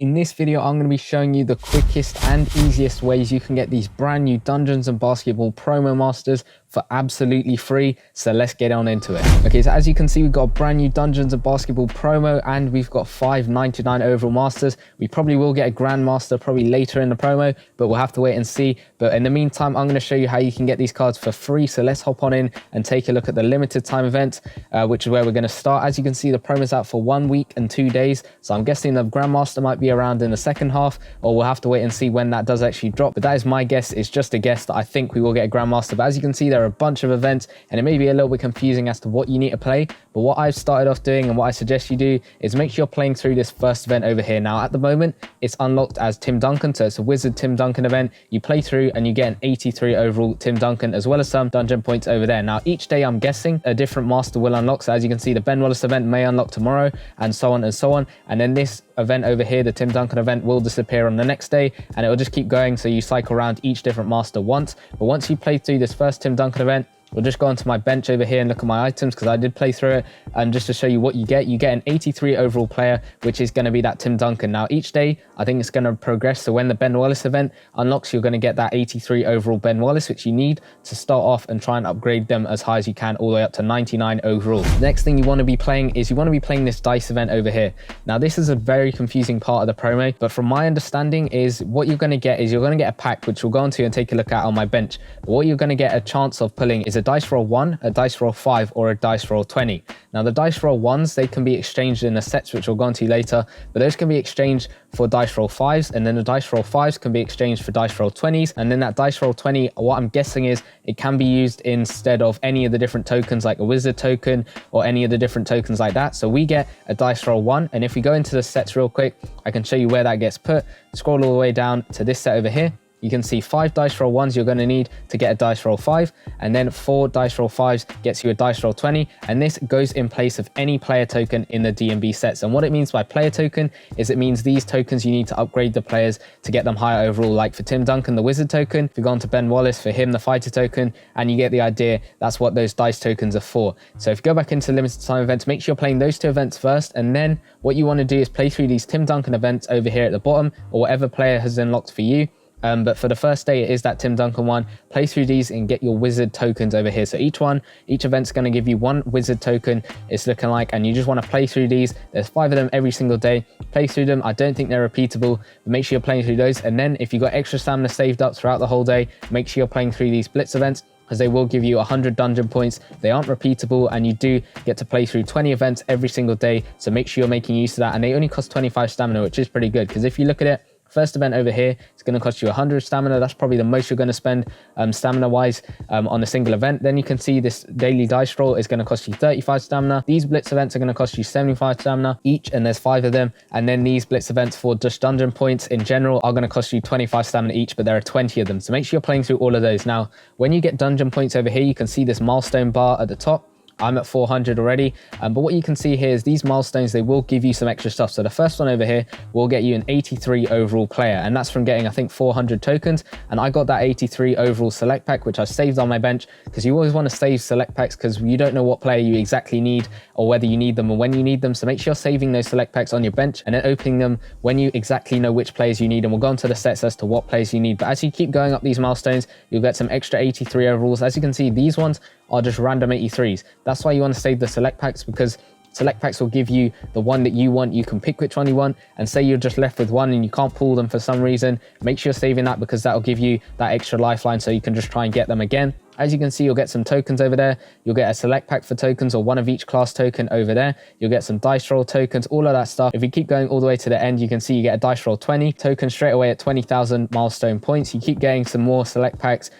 In this video, I'm going to be showing you the quickest and easiest ways you can get these brand new Dungeons and Basketball promo masters for absolutely free. So let's get on into it. Okay, so as you can see, we've got a brand new Dungeons and Basketball promo and we've got 5.99 overall masters. We probably will get a Grandmaster probably later in the promo, but we'll have to wait and see. But in the meantime, I'm going to show you how you can get these cards for free. So let's hop on in and take a look at the limited time event, which is where we're going to start. As you can see, the promo's out for 1 week and 2 days. So I'm guessing the Grandmaster might be around in the second half, or we'll have to wait and see when that does actually drop. But that is my guess. It's just a guess that I think we will get a Grandmaster. But as you can see, there are a bunch of events and it may be a little bit confusing as to what you need to play. But what I've started off doing and what I suggest you do is make sure you're playing through this first event over here. Now at the moment it's unlocked as Tim Duncan, so it's a Wizard Tim Duncan event. You play through and you get an 83 overall Tim Duncan as well as some dungeon points over there. Now each day I'm guessing a different master will unlock. So as you can see, the Ben Wallace event may unlock tomorrow and so on and so on. And then this event over here, the Tim Duncan event, will disappear on the next day and it will just keep going. So you cycle around each different master once. But once you play through this first Tim Duncan event, we'll just go onto my bench over here and look at my items because I did play through it, and just to show you what you get an 83 overall player, which is going to be that Tim Duncan. Now each day I think it's going to progress, so when the Ben Wallace event unlocks, you're going to get that 83 overall Ben Wallace, which you need to start off and try and upgrade them as high as you can, all the way up to 99 overall. The next thing you want to be playing is this dice event over here. Now this is a very confusing part of the promo, but from my understanding is what you're going to get is you're going to get a pack, which we'll go into and take a look at on my bench. But what you're going to get a chance of pulling is a dice roll 1, a dice roll 5, or a dice roll 20. Now the dice roll 1s, they can be exchanged in the sets, which we'll go into later, but those can be exchanged for dice roll 5s, and then the dice roll 5s can be exchanged for dice roll 20s, and then that dice roll 20, what I'm guessing is it can be used instead of any of the different tokens like a wizard token or any of the different tokens like that. So we get a dice roll 1, and if we go into the sets real quick, I can show you where that gets put. Scroll all the way down to this set over here. You can see 5 dice roll 1s you're going to need to get a dice roll 5, and then 4 dice roll 5s gets you a dice roll 20, and this goes in place of any player token in the D&B sets. And what it means by player token is it means these tokens you need to upgrade the players to get them higher overall. Like for Tim Duncan, the wizard token, if you go on to Ben Wallace, for him the fighter token, and you get the idea. That's what those dice tokens are for. So if you go back into limited time events, make sure you're playing those 2 events first, and then what you want to do is play through these Tim Duncan events over here at the bottom, or whatever player has unlocked for you. But for the first day, it is that Tim Duncan one. Play through these and get your wizard tokens over here. So each event's going to give you 1 wizard token, it's looking like, and you just want to play through these. There's 5 of them every single day. Play through them. I don't think they're repeatable, but make sure you're playing through those. And then if you've got extra stamina saved up throughout the whole day, make sure you're playing through these blitz events, because they will give you 100 dungeon points. They aren't repeatable, and you do get to play through 20 events every single day. So make sure you're making use of that. And they only cost 25 stamina, which is pretty good, because if you look at it, first event over here, it's going to cost you 100 stamina. That's probably the most you're going to spend stamina wise on a single event. Then you can see this daily dice roll is going to cost you 35 stamina. These blitz events are going to cost you 75 stamina each, and there's 5 of them. And then these blitz events for just dungeon points in general are going to cost you 25 stamina each, but there are 20 of them. So make sure you're playing through all of those. Now, when you get dungeon points over here, you can see this milestone bar at the top. I'm at 400 already, but what you can see here is these milestones, they will give you some extra stuff. So the first one over here will get you an 83 overall player, and that's from getting, I think, 400 tokens. And I got that 83 overall select pack, which I saved on my bench, because you always want to save select packs because you don't know what player you exactly need or whether you need them or when you need them. So make sure you're saving those select packs on your bench and then opening them when you exactly know which players you need. And we'll go into the sets as to what players you need. But as you keep going up these milestones, you'll get some extra 83 overalls. As you can see, these ones are just random 83s. That's why you want to save the select packs, because select packs will give you the one that you want. You can pick which one you want, and say you're just left with one and you can't pull them for some reason, make sure you're saving that, because that will give you that extra lifeline so you can just try and get them again. As you can see, you'll get some tokens over there. You'll get a select pack for tokens, or 1 of each class token over there. You'll get some dice roll tokens, all of that stuff. If you keep going all the way to the end, you can see you get a dice roll 20 token straight away at 20,000 milestone points. You keep getting some more select packs.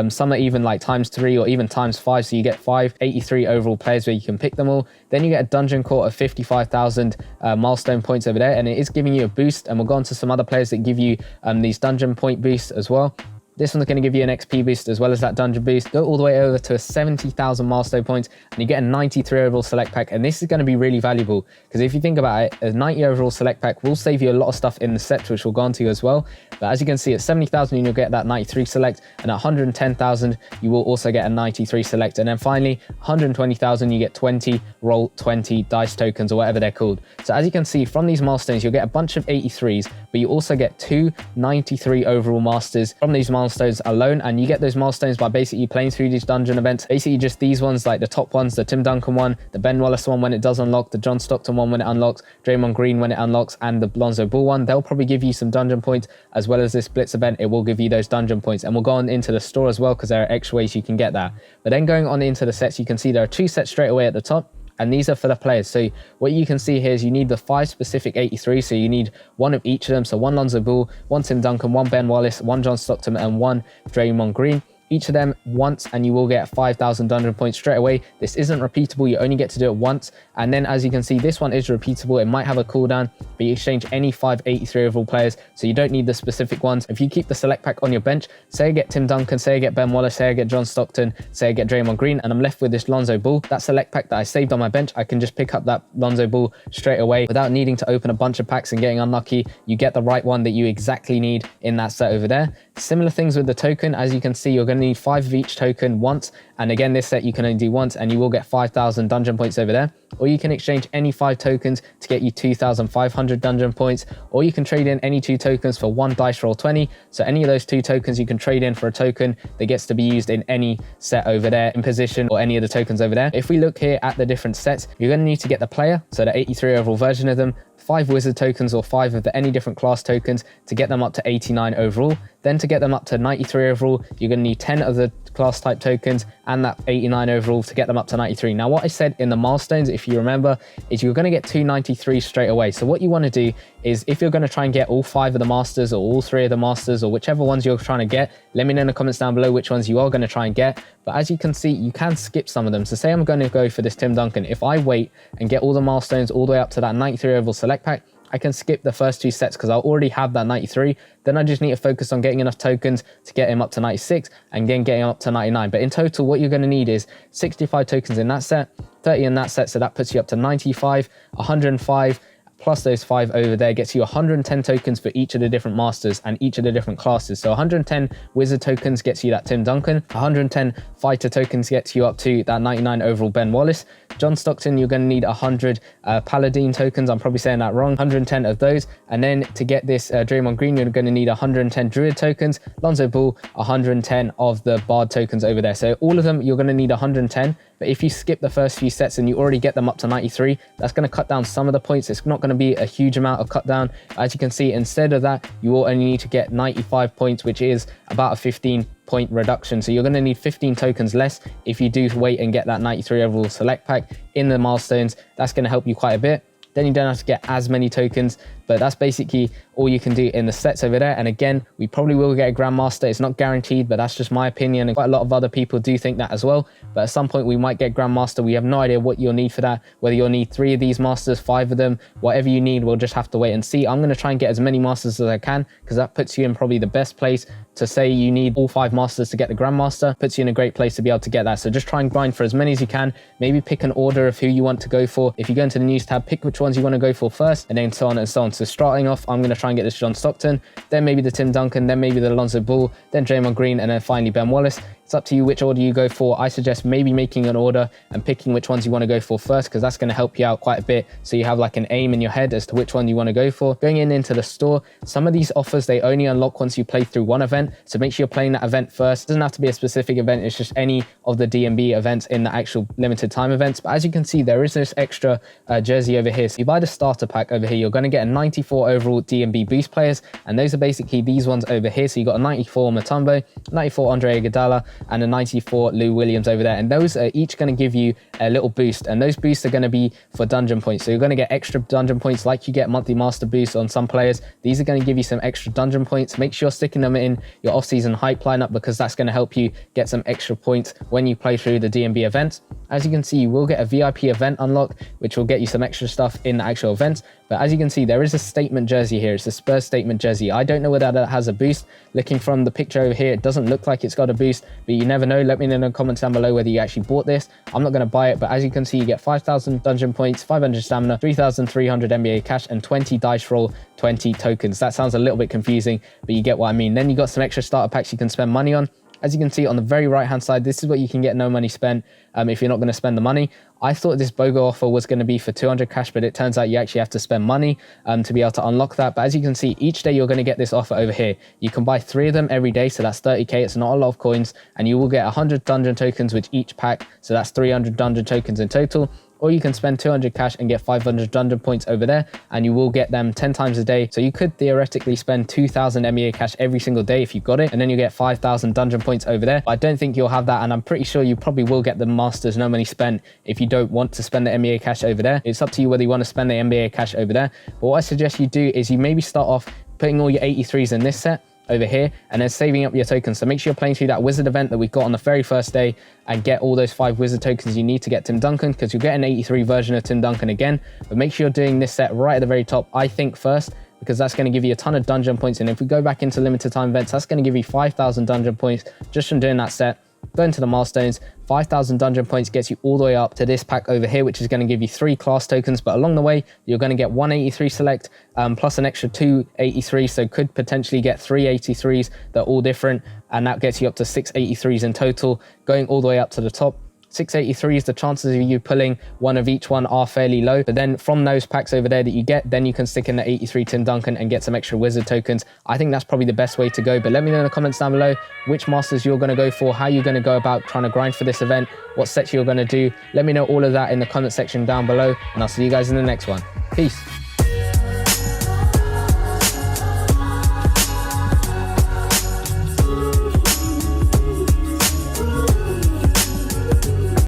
Some are even like ×3 or even ×5, so you get 83 overall players where you can pick them all. Then you get a dungeon court of 55,000 milestone points over there, and it is giving you a boost, and we'll go on to some other players that give you these dungeon point boosts as well. This one's going to give you an XP boost as well as that dungeon boost. Go all the way over to 70,000 milestone points and you get a 93 overall select pack. And this is going to be really valuable because if you think about it, a 90 overall select pack will save you a lot of stuff in the set, which we'll go on to as well. But as you can see, at 70,000 you'll get that 93 select, and at 110,000 you will also get a 93 select. And then finally 120,000 you get 20 roll 20 dice tokens, or whatever they're called. So as you can see from these milestones, you'll get a bunch of 83s, but you also get 2 93 overall masters from these milestones alone. And you get those milestones by basically playing through these dungeon events, basically just these ones, like the top ones, the Tim Duncan one, the Ben Wallace one when it does unlock, the John Stockton one when it unlocks, Draymond Green when it unlocks, and the Lonzo Ball one. They'll probably give you some dungeon points, as well as this Blitz event, it will give you those dungeon points. And we'll go on into the store as well because there are extra ways you can get that. But then going on into the sets, you can see there are 2 sets straight away at the top, and these are for the players. So what you can see here is you need the 5 specific 83, so you need one of each of them. So 1 Lonzo Ball, 1 Tim Duncan, 1 Ben Wallace, 1 John Stockton, and 1 Draymond Green. Each of them once, and you will get 5,000 dungeon points straight away. This isn't repeatable, you only get to do it once. And then as you can see, this one is repeatable. It might have a cooldown, but you exchange any 5 83 overall players, so you don't need the specific ones. If you keep the select pack on your bench, say I get Tim Duncan, say I get Ben Wallace, say I get John Stockton, say I get Draymond Green, and I'm left with this Lonzo Ball, that select pack that I saved on my bench, I can just pick up that Lonzo Ball straight away without needing to open a bunch of packs and getting unlucky. You get the right one that you exactly need in that set over there. Similar things with the token. As you can see, you're going to need 5 of each token once, and again this set you can only do once, and you will get 5,000 dungeon points over there. Or you can exchange any 5 tokens to get you 2,500 dungeon points, or you can trade in any 2 tokens for 1 dice roll 20. So any of those 2 tokens you can trade in for a token that gets to be used in any set over there, in position, or any of the tokens over there. If we look here at the different sets, you're going to need to get the player, so the 83 overall version of them, 5 wizard tokens or 5 of the any different class tokens to get them up to 89 overall. Then to get them up to 93 overall, you're going to need 10 of the class type tokens and that 89 overall to get them up to 93. Now what I said in the milestones, if you remember, is you're going to get 293 straight away. So what you want to do is, if you're going to try and get all 5 of the masters or all 3 of the masters or whichever ones you're trying to get, let me know in the comments down below which ones you are going to try and get. But as you can see, you can skip some of them. So say I'm going to go for this Tim Duncan. If I wait and get all the milestones all the way up to that 93 overall select pack, I can skip the first 2 sets because I already have that 93. Then I just need to focus on getting enough tokens to get him up to 96 and then getting him up to 99. But in total, what you're going to need is 65 tokens in that set, 30 in that set, so that puts you up to 95, 105, plus those 5 over there gets you 110 tokens for each of the different masters and each of the different classes. So 110 wizard tokens gets you that Tim Duncan, 110 fighter tokens gets you up to that 99 overall Ben Wallace. John Stockton, you're going to need 100 paladin tokens, I'm probably saying that wrong, 110 of those. And then to get this Draymond Green, you're going to need 110 druid tokens, Lonzo Ball, 110 of the bard tokens over there. So all of them you're going to need 110. But if you skip the first few sets and you already get them up to 93, that's going to cut down some of the points. It's not going to be a huge amount of cut down. As you can see, instead of that, you will only need to get 95 points, which is about a 15 point reduction. So you're going to need 15 tokens less if you do wait and get that 93 overall select pack in the milestones. That's going to help you quite a bit. Then you don't have to get as many tokens, but that's basically all you can do in the sets over there. And again, we probably will get a Grandmaster. It's not guaranteed, but that's just my opinion. And quite a lot of other people do think that as well. But at some point we might get Grandmaster. We have no idea what you'll need for that, whether you'll need 3 of these masters, 5 of them, whatever you need, we'll just have to wait and see. I'm going to try and get as many masters as I can, because that puts you in probably the best place to say you need all 5 masters to get the Grandmaster, puts you in a great place to be able to get that. So just try and grind for as many as you can. Maybe pick an order of who you want to go for. If you go into the news tab, pick which ones you want to go for first, and then so on and so on. So starting off, I'm going to try and get this John Stockton, then maybe the Tim Duncan, then maybe the Lonzo Ball, then Draymond Green, and then finally Ben Wallace. It's up to you which order you go for. I suggest maybe making an order and picking which ones you want to go for first, because that's going to help you out quite a bit. So you have like an aim in your head as to which one you want to go for. Going into the store, some of these offers, they only unlock once you play through one event. So make sure you're playing that event first. It doesn't have to be a specific event. It's just any of the D&B events in the actual limited time events. But as you can see, there is this extra jersey over here. So you buy the starter pack over here, you're going to get a 94 overall D&B boost players. And those are basically these ones over here. So you got a 94 Mutombo, 94 Andre Iguodala, and a 94 Lou Williams over there. And those are each going to give you a little boost. And those boosts are going to be for dungeon points. So you're going to get extra dungeon points like you get monthly master boosts on some players. These are going to give you some extra dungeon points. Make sure you're sticking them in your off-season hype lineup, because that's going to help you get some extra points when you play through the D&B events. As you can see, you will get a VIP event unlock, which will get you some extra stuff in the actual events. But as you can see, there is a statement jersey here. It's a Spurs statement jersey. I don't know whether that has a boost. Looking from the picture over here, it doesn't look like it's got a boost, but you never know. Let me know in the comments down below whether you actually bought this. I'm not going to buy it, but as you can see, you get 5,000 dungeon points, 500 stamina, 3,300 NBA cash, and 20 dice roll, 20 tokens. That sounds a little bit confusing, but you get what I mean. Then you got some extra starter packs you can spend money on. As you can see on the very right hand side, this is what you can get no money spent if you're not going to spend the money. I thought this BOGO offer was going to be for 200 cash, but it turns out you actually have to spend money to be able to unlock that. But as you can see, each day you're going to get this offer over here. You can buy 3 of them every day, so that's 30k. It's not a lot of coins, and you will get 100 dungeon tokens with each pack, so that's 300 dungeon tokens in total. Or you can spend 200 cash and get 500 dungeon points over there, and you will get them 10 times a day. So you could theoretically spend 2,000 NBA cash every single day if you got it, and then you get 5,000 dungeon points over there. But I don't think you'll have that, and I'm pretty sure you probably will get the Masters no money spent if you don't want to spend the NBA cash over there. It's up to you whether you want to spend the NBA cash over there. But what I suggest you do is you maybe start off putting all your 83s in this set over here, and then saving up your tokens. So make sure you're playing through that wizard event that we got on the very first day and get all those 5 wizard tokens you need to get Tim Duncan, because you'll get an 83 version of Tim Duncan again. But make sure you're doing this set right at the very top, I think, first, because that's going to give you a ton of dungeon points. And if we go back into limited time events, that's going to give you 5,000 dungeon points just from doing that set. Going to the milestones, 5,000 dungeon points gets you all the way up to this pack over here, which is going to give you 3 class tokens. But along the way, you're going to get 183 select plus an extra 283, so could potentially get 383s. They're all different, and that gets you up to 683s in total, going all the way up to the top. 683s, the chances of you pulling one of each one are fairly low, but then from those packs over there that you get, then you can stick in the 83 Tim Duncan and get some extra wizard tokens. I think that's probably the best way to go. But let me know in the comments down below which masters you're going to go for, how you're going to go about trying to grind for this event, what sets you're going to do. Let me know all of that in the comment section down below, and I'll see you guys in the next one. Peace.